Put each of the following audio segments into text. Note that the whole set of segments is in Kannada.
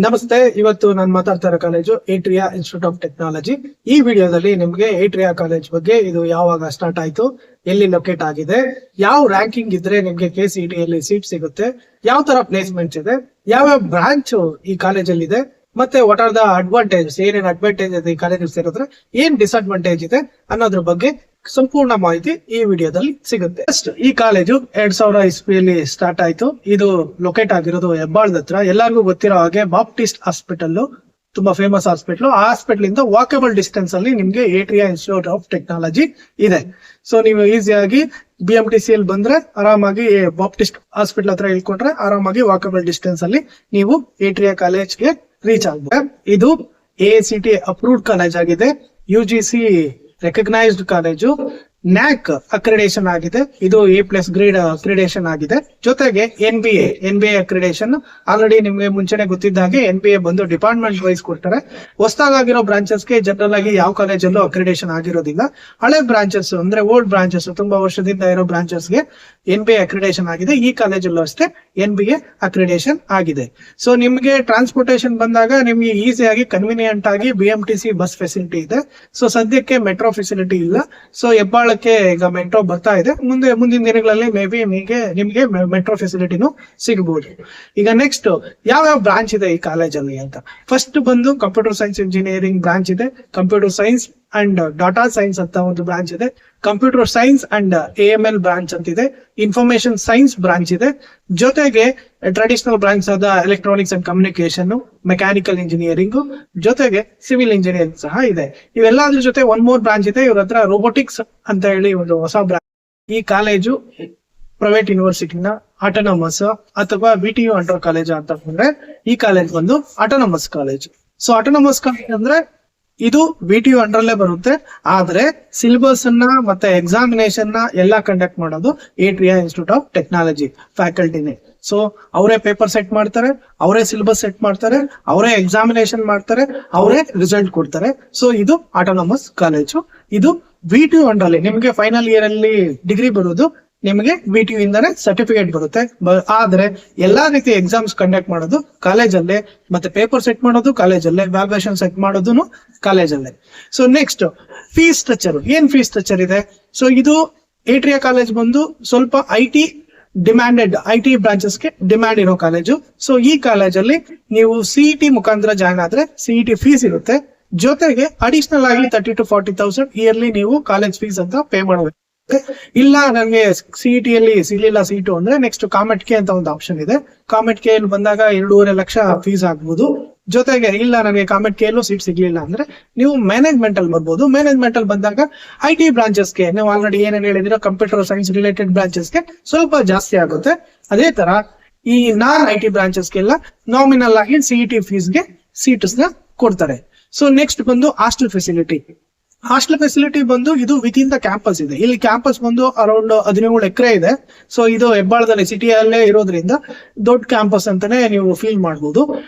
ನಮಸ್ತೆ. ಇವತ್ತು ನಾನು ಮಾತಾಡ್ತಾ ಇರೋ college atria institute of technology. ಈ ವಿಡಿಯೋದಲ್ಲಿ ನಿಮಗೆ ಏಟ್ರಿಯಾ ಕಾಲೇಜ್ ಬಗ್ಗೆ, ಇದು ಯಾವಾಗ ಸ್ಟಾರ್ಟ್ ಆಯ್ತು, ಎಲ್ಲಿ ಲೊಕೇಟ್ ಆಗಿದೆ, ಯಾವ ರ್ಯಾಂಕಿಂಗ್ ಇದ್ರೆ ನಿಮ್ಗೆ KCET ಅಲ್ಲಿ ಸೀಟ್ ಸಿಗುತ್ತೆ, ಯಾವ ತರ ಪ್ಲೇಸ್ಮೆಂಟ್ಸ್ ಇದೆ, ಯಾವ ಬ್ರಾಂಚ್ ಈ ಕಾಲೇಜಲ್ಲಿ ಇದೆ, ಮತ್ತೆ ವಾಟ್ ಆರ್ ದ ಅಡ್ವಾಂಟೇಜ್, ಏನೇನ್ ಅಡ್ವಾಂಟೇಜ್ ಇದೆ ಈ ಕಾಲೇಜ್ ಸೇರಿದ್ರೆ, ಏನ್ ಡಿಸ್ಅಡ್ವಾಂಟೇಜ್ ಇದೆ ಅನ್ನೋದ್ರ ಬಗ್ಗೆ ಸಂಪೂರ್ಣ ಮಾಹಿತಿ ಈ ವಿಡಿಯೋದಲ್ಲಿ ಸಿಗುತ್ತೆ. ಫಸ್ಟ್, ಈ ಕಾಲೇಜು 2000 ಇಸ್ವಿಯಲ್ಲಿ ಸ್ಟಾರ್ಟ್ ಆಯ್ತು. ಇದು ಲೊಕೇಟ್ ಆಗಿರೋದು ಹೆಬ್ಬಾಳದ ಹತ್ರ. ಎಲ್ಲರಿಗೂ ಗೊತ್ತಿರೋ ಹಾಗೆ ಬಾಪ್ಟಿಸ್ಟ್ ಹಾಸ್ಪಿಟಲ್ ತುಂಬಾ ಫೇಮಸ್ ಹಾಸ್ಪಿಟಲ್. ಆ ಹಾಸ್ಪಿಟಲ್ ಇಂದ ವಾಕಬಲ್ ಡಿಸ್ಟೆನ್ಸ್ ಅಲ್ಲಿ ನಿಮ್ಗೆ ಏಟ್ರಿಯಾ ಇನ್ಸ್ಟಿಟ್ಯೂಟ್ ಆಫ್ ಟೆಕ್ನಾಲಜಿ ಇದೆ. ಸೊ ನೀವು ಈಸಿಯಾಗಿ BMTC ಅಲ್ಲಿ ಬಂದ್ರೆ ಆರಾಮಾಗಿ ಬಾಪ್ಟಿಸ್ಟ್ ಹಾಸ್ಪಿಟಲ್ ಹತ್ರ ಇಳ್ಕೊಂಡ್ರೆ ಆರಾಮಾಗಿ ವಾಕಬಲ್ ಡಿಸ್ಟೆನ್ಸ್ ಅಲ್ಲಿ ನೀವು ಏಟ್ರಿಯಾ ಕಾಲೇಜ್ಗೆ ರೀಚ್ ಆಗ್ಬೋದು. ಇದು AICT ಅಪ್ರೂವ್ಡ್ ಕಾಲೇಜ್ ಆಗಿದೆ, UGC recognised college, NAC accreditation ಆಗಿದೆ. ಇದು A+ ಗ್ರೇಡ್ ಅಕ್ರಿಡೇಷನ್ ಆಗಿದೆ. ಜೊತೆಗೆ NBA ಅಕ್ರಿಡೇಷನ್ ಆಲ್ರೆಡಿ ನಿಮ್ಗೆ ಮುಂಚೆನೆ ಗೊತ್ತಿದ್ದ ಹಾಗೆ NBA ಬಂದು ಡಿಪಾರ್ಟ್ಮೆಂಟ್ ವೈಸ್ ಕೊಡ್ತಾರೆ. ಹೊಸದಾಗಿರೋ ಬ್ರಾಂಚಸ್ಗೆ ಜನರಲ್ ಆಗಿ ಯಾವ ಕಾಲೇಜಲ್ಲೂ ಅಕ್ರಿಡೇಷನ್ ಆಗಿರೋದಿಲ್ಲ. ಹಳೆ ಬ್ರಾಂಚಸ್ ಅಂದ್ರೆ ಓಲ್ಡ್ ಬ್ರಾಂಚಸ್, ತುಂಬಾ ವರ್ಷದಿಂದ ಇರೋ ಬ್ರಾಂಚಸ್ಗೆ NBA ಅಕ್ರಿಡೇಷನ್ ಆಗಿದೆ. ಈ ಕಾಲೇಜಲ್ಲೂ ಅಷ್ಟೇ NBA ಅಕ್ರಿಡೇಷನ್ ಆಗಿದೆ. ಸೊ ನಿಮ್ಗೆ ಟ್ರಾನ್ಸ್ಪೋರ್ಟೇಷನ್ ಬಂದಾಗ ನಿಮ್ಗೆ ಈಸಿಯಾಗಿ ಕನ್ವಿನಿಯಂಟ್ ಆಗಿ BMTC ಬಸ್ ಫೆಸಿಲಿಟಿ ಇದೆ. ಸೊ ಸದ್ಯಕ್ಕೆ ಮೆಟ್ರೋ ಫೆಸಿಲಿಟಿ ಇಲ್ಲ. ಸೊ ಹೆಬ್ಬಾಳಕ್ಕೆ ಈಗ ಮೆಟ್ರೋ ಬರ್ತಾ ಇದೆ. ಮುಂದಿನ ದಿನಗಳಲ್ಲಿ ಮೇ ಬಿ ನಿಮ್ಗೆ ಮೆಟ್ರೋ ಫೆಸಿಲಿಟಿನೂ ಸಿಗಬಹುದು. ಈಗ ನೆಕ್ಸ್ಟ್, ಯಾವ ಬ್ರಾಂಚ್ ಇದೆ ಈ ಕಾಲೇಜಲ್ಲಿ ಅಂತ. ಫಸ್ಟ್ ಬಂದು ಕಂಪ್ಯೂಟರ್ ಸೈನ್ಸ್ ಇಂಜಿನಿಯರಿಂಗ್ ಬ್ರಾಂಚ್ ಇದೆ, computer science and data science ಅಂತ ಒಂದು ಬ್ರಾಂಚ್ ಇದೆ, computer science and AML branch ಅಂತಿದೆ, ಇನ್ಫಾರ್ಮೇಶನ್ ಸೈನ್ಸ್ ಬ್ರಾಂಚ್ ಇದೆ. ಜೊತೆಗೆ ಟ್ರೆಡಿಷನಲ್ ಬ್ರಾಂಚ್ ಆದ electronics and communication, mechanical engineering, ಜೊತೆಗೆ ಸಿವಿಲ್ ಇಂಜಿನಿಯರಿಂಗ್ ಸಹ ಇದೆ. ಇವೆಲ್ಲದ್ರ ಜೊತೆ ಒಂದ್ ಮೂರ್ ಬ್ರಾಂಚ್ ಇದೆ. ಇವ್ರ ಹತ್ರ ರೋಬೋಟಿಕ್ಸ್ ಅಂತ ಹೇಳಿ ಒಂದು ಹೊಸ ಬ್ರಾಂಚ್. ಈ ಕಾಲೇಜು ಪ್ರೈವೇಟ್ ಯೂನಿವರ್ಸಿಟಿನ ಆಟೋನಮಸ್ ಅಥವಾ BTU ಅಂಡರ್ ಕಾಲೇಜ್ ಅಂತ ಅಂದ್ರೆ, ಈ ಕಾಲೇಜ್ ಬಂದು autonomous college. So autonomous college ಅಂದ್ರೆ ಇದು BTU ಅಂಡರ್ಲೇ ಬರುತ್ತೆ. ಆದ್ರೆ ಸಿಲೆಬಸ್ ಅನ್ನ ಮತ್ತೆ ಎಕ್ಸಾಮಿನೇಷನ್ ನ ಎಲ್ಲಾ ಕಂಡಕ್ಟ್ ಮಾಡೋದು ಏಟ್ರಿಯಾ ಇನ್ಸ್ಟಿಟ್ಯೂಟ್ ಆಫ್ ಟೆಕ್ನಾಲಜಿ ಫ್ಯಾಕಲ್ಟಿನೇ. ಸೊ ಅವರೇ ಪೇಪರ್ ಸೆಟ್ ಮಾಡ್ತಾರೆ, ಅವರೇ ಸಿಲೆಬಸ್ ಸೆಟ್ ಮಾಡ್ತಾರೆ, ಅವರೇ ಎಕ್ಸಾಮಿನೇಷನ್ ಮಾಡ್ತಾರೆ, ಅವರೇ ರಿಸಲ್ಟ್ ಕೊಡ್ತಾರೆ. ಸೊ ಇದು ಆಟೋನಮಸ್ ಕಾಲೇಜು. ಇದು BTU ಅಂಡರ್ಲಿ ನಿಮ್ಗೆ ಫೈನಲ್ ಇಯರ್ ಅಲ್ಲಿ ಡಿಗ್ರಿ ಬರೋದು ನಿಮಗೆ BTU ಇಂದಾನೆ ಸರ್ಟಿಫಿಕೇಟ್ ಬರುತ್ತೆ. ಆದ್ರೆ ಎಲ್ಲಾ ರೀತಿ ಎಕ್ಸಾಮ್ಸ್ ಕಂಡಕ್ಟ್ ಮಾಡೋದು ಕಾಲೇಜಲ್ಲೇ, ಮತ್ತೆ ಪೇಪರ್ ಸೆಟ್ ಮಾಡೋದು ಕಾಲೇಜಲ್ಲೇ, ವ್ಯಾಲ್ಯೂಯೇಷನ್ ಸೆಟ್ ಮಾಡೋದು ಕಾಲೇಜಲ್ಲೇ. So next, fees structure. ಏನ್ ಫೀಸ್ ಸ್ಟ್ರಕ್ಚರ್ ಇದೆ? ಸೊ ಇದು ಏಟ್ರಿಯಾ ಕಾಲೇಜ್ ಬಂದು ಸ್ವಲ್ಪ IT ಬ್ರಾಂಚಸ್ಗೆ ಡಿಮ್ಯಾಂಡ್ ಇರೋ ಕಾಲೇಜು. ಸೊ ಈ ಕಾಲೇಜಲ್ಲಿ ನೀವು CET ಮುಖಾಂತರ ಜಾಯ್ನ್ ಆದ್ರೆ CET ಫೀಸ್ ಇರುತ್ತೆ. ಜೊತೆಗೆ ಅಡಿಷನಲ್ ಆಗಿ 30,000 to 40,000 ಇಯರ್ಲಿ ನೀವು ಕಾಲೇಜ್ ಫೀಸ್ ಅಂತ ಪೇ ಮಾಡಬೇಕು. ಇಲ್ಲ ನನಗೆ CET ಅಲ್ಲಿ ಸಿಗ್ಲಿಲ್ಲ ಸೀಟು ಅಂದ್ರೆ ನೆಕ್ಸ್ಟ್ ಕಾಮೆಟ್ ಕೆ ಅಂತ ಒಂದು ಆಪ್ಷನ್ ಇದೆ. ಕಾಮೆಟ್ ಕೆ ಅಲ್ಲಿ ಬಂದಾಗ 2.5 ಲಕ್ಷ ಫೀಸ್ ಆಗ್ಬೋದು. ಜೊತೆಗೆ ಇಲ್ಲ ನನಗೆ ಕಾಮೆಟ್ ಕೆ ಅಲ್ಲೂ ಸೀಟ್ ಸಿಗ್ಲಿಲ್ಲ ಅಂದ್ರೆ ನೀವು ಮ್ಯಾನೇಜ್ಮೆಂಟ್ ಅಲ್ಲಿ ಬರ್ಬೋದು. ಮ್ಯಾನೇಜ್ಮೆಂಟ್ ಅಲ್ಲಿ ಬಂದಾಗ IT ಬ್ರಾಂಚಸ್ಗೆ ನೀವು ಆಲ್ರೆಡಿ ಏನೇನು ಹೇಳಿದಿರೋ ಕಂಪ್ಯೂಟರ್ ಸೈನ್ಸ್ ರಿಲೇಟೆಡ್ ಬ್ರಾಂಚಸ್ಗೆ ಸ್ವಲ್ಪ ಜಾಸ್ತಿ ಆಗುತ್ತೆ. ಅದೇ ತರ ಈ ನಾನ್ IT ಬ್ರಾಂಚಸ್ಗೆಲ್ಲ ನಾಮಿನಲ್ ಆಗಿ CET ಫೀಸ್ಗೆ ಸೀಟ್ಸ್ ನ ಕೊಡ್ತಾರೆ. ಸೊ ನೆಕ್ಸ್ಟ್ ಬಂದು ಹಾಸ್ಟೆಲ್ ಫೆಸಿಲಿಟಿ. ಹಾಸ್ಟೆಲ್ ಫೆಸಿಲಿಟಿ ಬಂದು ಇದು ವಿತ್ ಇನ್ ದ ಕ್ಯಾಂಪಸ್ ಇದೆ. ಇಲ್ಲಿ ಕ್ಯಾಂಪಸ್ ಬಂದು ಅರೌಂಡ್ 17 ಎಕರೆ ಇದೆ. ಸೊ ಇದು ಹೆಬ್ಬಾಳದಲ್ಲಿ ಸಿಟಿಯಲ್ಲೇ ಇರೋದ್ರಿಂದ ದೊಡ್ಡ ಕ್ಯಾಂಪಸ್ ಅಂತಾನೆ ನೀವು ಫೀಲ್ ಮಾಡಬಹುದು.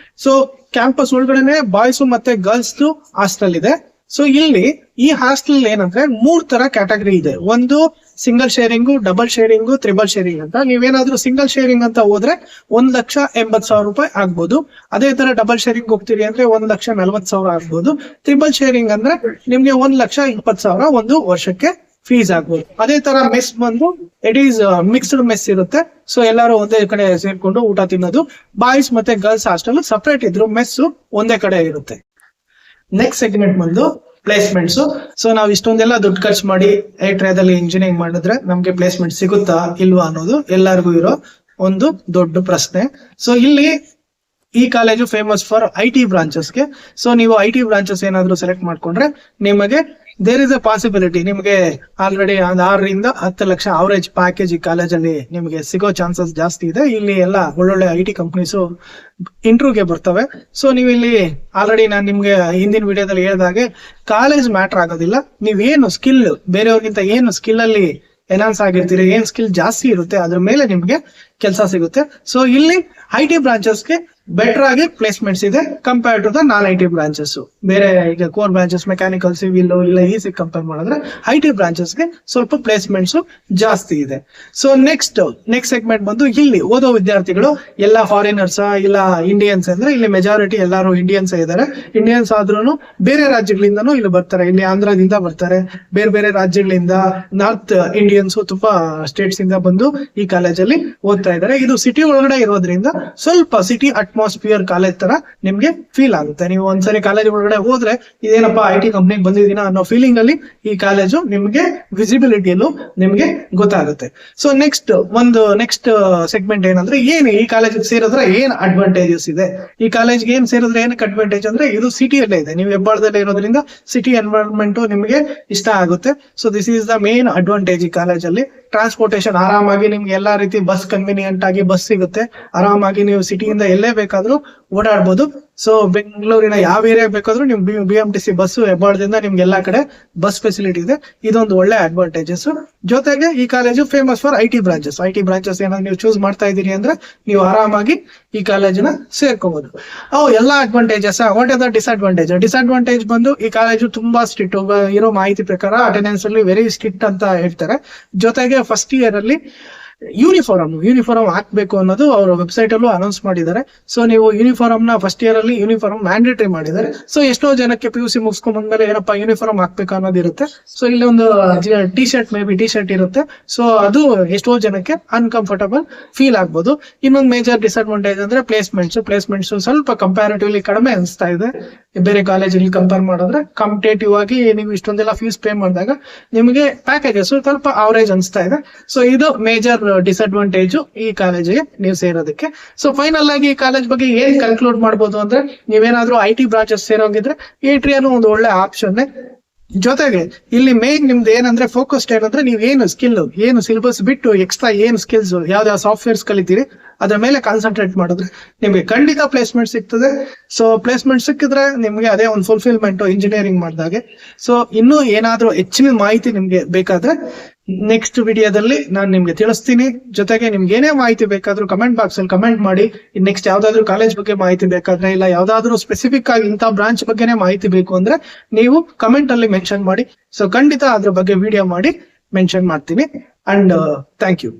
ಸೊ ಕ್ಯಾಂಪಸ್ ಒಳಗಡೆನೆ ಬಾಯ್ಸ್ ಮತ್ತೆ ಗರ್ಲ್ಸ್ ಹಾಸ್ಟೆಲ್ ಇದೆ. ಸೊ ಇಲ್ಲಿ ಈ ಹಾಸ್ಟೆಲ್ ಏನಂದ್ರೆ 3 ತರ ಕ್ಯಾಟಗರಿ ಇದೆ. ಒಂದು single sharing, double sharing, triple sharing ಅಂತ. ನೀವೇನಾದ್ರೂ ಸಿಂಗಲ್ ಶೇರಿಂಗ್ ಅಂತ ಹೋದ್ರೆ 1,80,000 ರೂಪಾಯಿ ಆಗ್ಬೋದು. ಅದೇ ತರ ಡಬಲ್ ಶೇರಿಂಗ್ ಹೋಗ್ತೀರಿ ಅಂದ್ರೆ 1,40,000 ಆಗ್ಬೋದು. ತ್ರಿಬಲ್ ಶೇರಿಂಗ್ ಅಂದ್ರೆ ನಿಮ್ಗೆ 1,20,000 ಒಂದು ವರ್ಷಕ್ಕೆ ಫೀಸ್ ಆಗ್ಬೋದು. ಅದೇ ತರ ಮೆಸ್ ಬಂದು ಇಟ್ ಈಸ್ ಮಿಕ್ಸ್ಡ್ ಮೆಸ್ ಇರುತ್ತೆ. ಸೊ ಎಲ್ಲರೂ ಒಂದೇ ಕಡೆ ಸೇರ್ಕೊಂಡು ಊಟ ತಿನ್ನೋದು. ಬಾಯ್ಸ್ ಮತ್ತೆ ಗರ್ಲ್ಸ್ ಹಾಸ್ಟೆಲ್ ಸಪರೇಟ್ ಇದ್ರು, ಮೆಸ್ ಒಂದೇ ಕಡೆ ಇರುತ್ತೆ. ನೆಕ್ಸ್ಟ್ ಸೆಗ್ಮೆಂಟ್ ಬಂದು ಪ್ಲೇಸ್ಮೆಂಟ್ಸ್. ಸೊ ನಾವು ಇಷ್ಟೊಂದೆಲ್ಲ ದುಡ್ಡು ಖರ್ಚು ಮಾಡಿ ಏಟ್ರಿಯಾದಲ್ಲಿ ಇಂಜಿನಿಯರಿಂಗ್ ಮಾಡಿದ್ರೆ ನಮ್ಗೆ ಪ್ಲೇಸ್ಮೆಂಟ್ ಸಿಗುತ್ತಾ ಇಲ್ವಾ ಅನ್ನೋದು ಎಲ್ಲರಿಗೂ ಇರೋ ಒಂದು ದೊಡ್ಡ ಪ್ರಶ್ನೆ. ಸೊ ಇಲ್ಲಿ ಈ ಕಾಲೇಜು ಫೇಮಸ್ ಫಾರ್ IT ಬ್ರಾಂಚಸ್ಗೆ. ಸೊ ನೀವು IT ಬ್ರಾಂಚಸ್ ಏನಾದ್ರು ಸೆಲೆಕ್ಟ್ ಮಾಡ್ಕೊಂಡ್ರೆ ನಿಮಗೆ ದೇರ್ ಇಸ್ ಅ ಪಾಸಿಬಿಲಿಟಿ ನಿಮಗೆ ಆಲ್ರೆಡಿ 6 ರಿಂದ 10 ಲಕ್ಷ ಅವರೇಜ್ ಪ್ಯಾಕೇಜ್ ಈ ಕಾಲೇಜಲ್ಲಿ ನಿಮಗೆ ಸಿಗೋ ಚಾನ್ಸಸ್ ಜಾಸ್ತಿ ಇದೆ. ಇಲ್ಲಿ ಎಲ್ಲ ಒಳ್ಳೊಳ್ಳೆ IT ಕಂಪನೀಸ್ ಇಂಟರ್ವ್ಯೂಗೆ ಬರ್ತವೆ. ಸೊ ನೀವು ಇಲ್ಲಿ ಆಲ್ರೆಡಿ ನಾನು ನಿಮ್ಗೆ ಹಿಂದಿನ ವಿಡಿಯೋದಲ್ಲಿ ಹೇಳಿದಾಗೆ ಕಾಲೇಜ್ ಮ್ಯಾಟರ್ ಆಗೋದಿಲ್ಲ. ನೀವೇನು ಸ್ಕಿಲ್ ಬೇರೆಯವ್ರಿಗಿಂತ ಏನು ಸ್ಕಿಲ್ ಅಲ್ಲಿ ಎನ್ಹಾನ್ಸ್ ಆಗಿರ್ತೀರಿ, ಏನ್ ಸ್ಕಿಲ್ ಜಾಸ್ತಿ ಇರುತ್ತೆ ಅದ್ರ ಮೇಲೆ ನಿಮ್ಗೆ ಕೆಲಸ ಸಿಗುತ್ತೆ. ಸೊ ಇಲ್ಲಿ IT ಬ್ರಾಂಚಸ್ಗೆ ಬೆಟರ್ ಆಗಿ ಪ್ಲೇಸ್ಮೆಂಟ್ಸ್ ಇದೆ compare to the non I T branches. ಬೇರೆ ಈಗ ಕೋರ್ ಬ್ರಾಂಚಸ್ ಮೆಕ್ಯಾನಿಕಲ್, ಸಿವಿಲ್ ಇಲ್ಲ ಈಸಿ ಕಂಪೇರ್ ಮಾಡಿದ್ರೆ ಐ ಟಿ ಬ್ರಾಂಚಸ್ಗೆ ಸ್ವಲ್ಪ ಪ್ಲೇಸ್ಮೆಂಟ್ಸ್ ಜಾಸ್ತಿ ಇದೆ. ಸೊ ನೆಕ್ಸ್ಟ್ ಸೆಗ್ಮೆಂಟ್ ಬಂದು ಇಲ್ಲಿ ಓದೋ ವಿದ್ಯಾರ್ಥಿಗಳು ಎಲ್ಲ ಫಾರಿನರ್ಸ್ ಇಲ್ಲ ಇಂಡಿಯನ್ಸ್ ಅಂದ್ರೆ ಇಲ್ಲಿ ಮೆಜಾರಿಟಿ ಎಲ್ಲರೂ ಇಂಡಿಯನ್ಸ್ ಇದ್ದಾರೆ. ಇಂಡಿಯನ್ಸ್ ಆದ್ರೂ ಬೇರೆ ರಾಜ್ಯಗಳಿಂದನೂ ಇಲ್ಲಿ ಬರ್ತಾರೆ. ಇಲ್ಲಿ ಆಂಧ್ರದಿಂದ ಬರ್ತಾರೆ, ಬೇರೆ ಬೇರೆ ರಾಜ್ಯಗಳಿಂದ, ನಾರ್ತ್ ಇಂಡಿಯನ್ಸ್ ತುಂಬಾ ಸ್ಟೇಟ್ಸ್ ಇಂದ ಬಂದು ಈ ಕಾಲೇಜಲ್ಲಿ ಓದ್ತಾ ಇದ್ದಾರೆ. ಇದು ಸಿಟಿ ಒಳಗಡೆ ಇರೋದ್ರಿಂದ ಸ್ವಲ್ಪ ಸಿಟಿ ಅಟ್ಮಾಸ್ಫಿಯರ್ ಕಾಲೇಜ್ ತರ ನಿಮ್ಗೆ ಫೀಲ್ ಆಗುತ್ತೆ. ನೀವು ಒಂದ್ಸರಿ ಕಾಲೇಜ್ ಒಳಗಡೆ ಹೋದ್ರೆ ಇದೇನಪ್ಪ ಐ ಟಿ ಕಂಪ್ನಿಗೆ ಬಂದಿದ್ದೀನ ಅನ್ನೋ ಫೀಲಿಂಗ್ ಅಲ್ಲಿ ಈ ಕಾಲೇಜು ನಿಮ್ಗೆ ವಿಸಿಬಿಲಿಟಿಯಲ್ಲೂ ನಿಮ್ಗೆ ಗೊತ್ತಾಗುತ್ತೆ. ಸೊ ನೆಕ್ಸ್ಟ್ ಸೆಗ್ಮೆಂಟ್ ಏನಂದ್ರೆ ಏನು ಈ ಕಾಲೇಜ್ ಸೇರಿದ್ರೆ ಏನ್ ಅಡ್ವಾಂಟೇಜಸ್ ಇದೆ. ಈ ಕಾಲೇಜ್ಗೆ ಏನ್ ಸೇರಿದ್ರೆ ಏನಕ್ಕೆ ಅಡ್ವಾಂಟೇಜ್ ಅಂದ್ರೆ ಇದು ಸಿಟಿಯಲ್ಲೇ ಇದೆ, ನೀವು ಹೆಬ್ಬಾಳದಲ್ಲೇ ಇರೋದ್ರಿಂದ ಸಿಟಿ ಎನ್ವೈರನ್ಮೆಂಟ್ ನಿಮ್ಗೆ ಇಷ್ಟ ಆಗುತ್ತೆ. So this is the main advantage ಈ ಕಾಲೇಜಲ್ಲಿ. ಟ್ರಾನ್ಸ್ಪೋರ್ಟೇಶನ್ ಆರಾಮಾಗಿ ನಿಮ್ಗೆ ಎಲ್ಲಾ ರೀತಿ ಬಸ್ ಕನ್ವೀನಿಯಂಟ್ ಆಗಿ ಬಸ್ ಸಿಗುತ್ತೆ. ಆರಾಮಾಗಿ ನೀವು ಸಿಟಿಯಿಂದ ಎಲ್ಲೇ ಬೇಕಾದ್ರೂ ಓಡಾಡ್ಬೋದು. ಸೊ ಬೆಂಗಳೂರಿನ ಯಾವ ಏರಿಯಾ ಬೇಕಾದ್ರೂ ನಿಮ್ BMTC ಬಸ್ ಹೆಬ್ಬಾಳದಿಂದ ನಿಮ್ಗೆ ಎಲ್ಲಾ ಕಡೆ ಬಸ್ ಫೆಸಿಲಿಟಿ ಇದೆ. ಇದೊಂದು ಒಳ್ಳೆ ಅಡ್ವಾಂಟೇಜಸ್. ಜೊತೆಗೆ ಈ college famous for I T branches ಏನಾದ್ರು ನೀವು ಚೂಸ್ ಮಾಡ್ತಾ ಇದೀರಿ ಅಂದ್ರೆ ನೀವು ಆರಾಮಾಗಿ ಈ ಕಾಲೇಜಿನ ಸೇರ್ಕೋಬಹುದು. ಎಲ್ಲಾ advantages. What are the disadvantage ಬಂದು ಈ ಕಾಲೇಜು ತುಂಬಾ ಸ್ಟ್ರಿಕ್ಟ್. ಇರೋ ಮಾಹಿತಿ ಪ್ರಕಾರ ಅಟೆಂಡೆನ್ಸ್ ಅಲ್ಲಿ ವೆರಿ ಸ್ಟ್ರಿಕ್ಟ್ ಅಂತ ಹೇಳ್ತಾರೆ. ಜೊತೆಗೆ ಫಸ್ಟ್ ಇಯರ್ ಅಲ್ಲಿ ಯೂನಿಫಾರ್ಮ್ ಹಾಕ್ಬೇಕು ಅನ್ನೋದು ಅವರ ವೆಬ್ಸೈಟ್ ಅಲ್ಲೂ ಅನೌನ್ಸ್ ಮಾಡಿದ್ದಾರೆ. ಸೊ ನೀವು ಯೂನಿಫಾರ್ಮ್ ನ ಫಸ್ಟ್ ಇಯರ್ ಅಲ್ಲಿ ಯೂನಿಫಾರ್ಮ್ ಮ್ಯಾಂಡೇಟರಿ ಮಾಡಿದ್ದಾರೆ. ಸೊ ಎಷ್ಟೋ ಜನಕ್ಕೆ PUC ಮುಗಿಸ್ಕೊಂಡ್ ಬಂದ್ಮೇಲೆ ಏನಪ್ಪಾ ಯೂನಿಫಾರ್ಮ್ ಹಾಕ್ಬೇಕು ಅನ್ನೋದು ಇರುತ್ತೆ. ಸೊ ಇಲ್ಲಿ ಒಂದು ಟಿ ಶರ್ಟ್ ಇರುತ್ತೆ. ಸೊ ಅದು ಎಷ್ಟೋ ಜನಕ್ಕೆ ಅನ್ಕಂಫರ್ಟಬಲ್ ಫೀಲ್ ಆಗ್ಬೋದು. ಇನ್ನೊಂದು ಮೇಜರ್ ಡಿಸ್ಅಡ್ವಾಂಟೇಜ್ ಅಂದ್ರೆ ಪ್ಲೇಸ್ಮೆಂಟ್ಸ್ ಸ್ವಲ್ಪ ಕಂಪ್ಯಾರಿಟಿವ್ಲಿ ಕಡಿಮೆ ಅನಿಸ್ತಾ ಇದೆ ಬೇರೆ ಕಾಲೇಜಲ್ಲಿ ಕಂಪೇರ್ ಮಾಡಿದ್ರೆ. ಕಾಂಪಿಟೇಟಿವ್ ಆಗಿ ನೀವು ಇಷ್ಟೊಂದೆಲ್ಲ ಫೀಸ್ ಪೇ ಮಾಡಿದಾಗ ನಿಮಗೆ ಪ್ಯಾಕೇಜಸ್ ಸ್ವಲ್ಪ ಅವರೇಜ್ ಅನಿಸ್ತಾ ಇದೆ. ಸೊ ಇದು ಮೇಜರ್ ಡಿಸ್ಅಡ್ವಾಂಟೇಜ್ ಈ ಕಾಲೇಜಿಗೆ ನೀವು ಸೇರೋದಕ್ಕೆ. ಸೊ ಫೈನಲ್ ಆಗಿ ಈ ಕಾಲೇಜ್ ಬಗ್ಗೆ ಏನ್ ಕನ್ಕ್ಲೂಡ್ ಮಾಡಬಹುದು ಅಂದ್ರೆ ನೀವೇನಾದ್ರೂ ಐ ಟಿ ಬ್ರಾಂಚಸ್ ಸೇರೋಗಿದ್ರೆ ಏಟ್ರಿಯಾನು ಒಂದು ಒಳ್ಳೆ ಆಪ್ಷನ್. ಜೊತೆಗೆ ಇಲ್ಲಿ ಮೇನ್ ನಿಮ್ದು ಏನಂದ್ರೆ ಫೋಕಸ್ಡ್ ಏನಂದ್ರೆ ನೀವು ಏನು ಸಿಲೆಬಸ್ ಬಿಟ್ಟು ಎಕ್ಸ್ಟ್ರಾ ಏನು ಸ್ಕಿಲ್ಸ್ ಯಾವ್ದಾವ ಸಾಫ್ಟ್ವೇರ್ಸ್ ಕಲಿತೀರಿ ಅದ್ರ ಮೇಲೆ ಕಾನ್ಸಂಟ್ರೇಟ್ ಮಾಡಿದ್ರೆ ನಿಮ್ಗೆ ಖಂಡಿತ ಪ್ಲೇಸ್ಮೆಂಟ್ ಸಿಗ್ತದೆ. ಸೊ ಪ್ಲೇಸ್ಮೆಂಟ್ ಸಿಕ್ಕಿದ್ರೆ ನಿಮ್ಗೆ ಅದೇ ಒಂದು ಫುಲ್ಫಿಲ್ಮೆಂಟ್ ಇಂಜಿನಿಯರಿಂಗ್ ಮಾಡಿದಾಗೆ. ಸೊ ಇನ್ನೂ ಏನಾದ್ರೂ ಹೆಚ್ಚಿನ ಮಾಹಿತಿ ನಿಮ್ಗೆ ಬೇಕಾದ್ರೆ ನೆಕ್ಸ್ಟ್ ವಿಡಿಯೋದಲ್ಲಿ ನಾನು ನಿಮ್ಗೆ ತಿಳಿಸ್ತೀನಿ. ಜೊತೆಗೆ ನಿಮ್ಗೆ ಏನೇ ಮಾಹಿತಿ ಬೇಕಾದ್ರೂ ಕಮೆಂಟ್ ಬಾಕ್ಸ್ ಅಲ್ಲಿ ಕಮೆಂಟ್ ಮಾಡಿ. ನೆಕ್ಸ್ಟ್ ಯಾವ್ದಾದ್ರು ಕಾಲೇಜ್ ಬಗ್ಗೆ ಮಾಹಿತಿ ಬೇಕಾದ್ರೆ ಇಲ್ಲ ಯಾವ್ದಾದ್ರು ಸ್ಪೆಸಿಫಿಕ್ ಆಗಿ ಇಂಥ ಬ್ರಾಂಚ್ ಬಗ್ಗೆನೇ ಮಾಹಿತಿ ಬೇಕು ಅಂದ್ರೆ ನೀವು ಕಮೆಂಟ್ ಅಲ್ಲಿ ಮೆನ್ಷನ್ ಮಾಡಿ. ಸೊ ಖಂಡಿತ ಅದ್ರ ಬಗ್ಗೆ ವಿಡಿಯೋ ಮಾಡಿ ಮೆನ್ಷನ್ ಮಾಡ್ತೀನಿ. And thank you.